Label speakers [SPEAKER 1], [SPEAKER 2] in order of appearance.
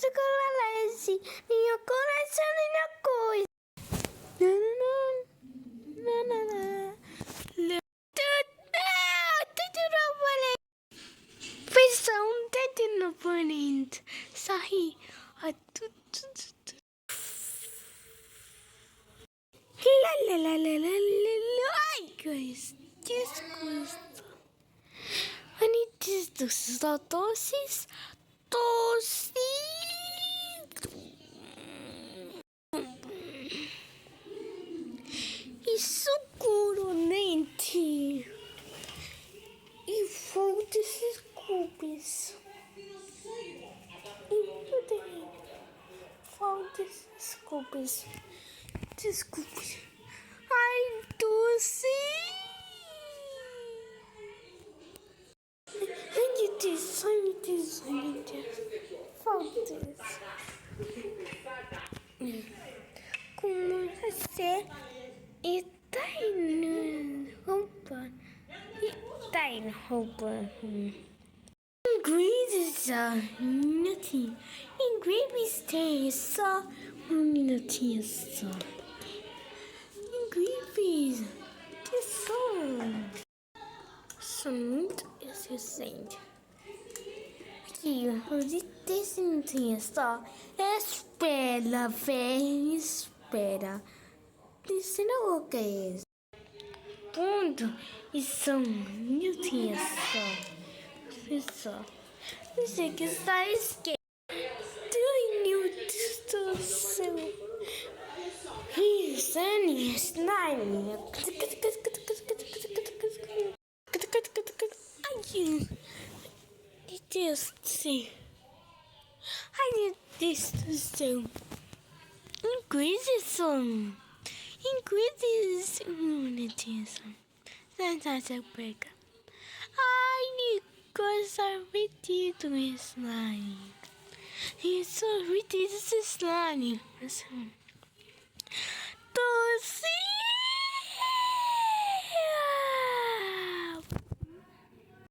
[SPEAKER 1] chocolate, minha coração e minha coisa. Pressão dentro no bonito. Sorri. Ai, guys, desgosto. Bonitos só doces. E seguramente. E falta esses cubos. Falta esses cubos. Desculpe. Ai, doce. Ai, meu Deus, ai, meu Deus, ai, meu Deus. Falta isso. Como você está indo roupa? Está indo roupa. Ingredients só um minutinho. Ingredients tem só um minutinho só. Ingredients tem são muito excelentes. Aqui, os desse minutinho só. Espera, vem, espera. Isso não o que é isso. Ponto. E são minutinhos só. Pessoal, você que está esquecendo. 2 minutos do céu. Slime. Ai, meu Deus do céu. Ai, meu Deus do céu. Ingredients. Meu Deus. Não, Sapeca. Ai, coisa ridícula slime. Isso ridículo slime.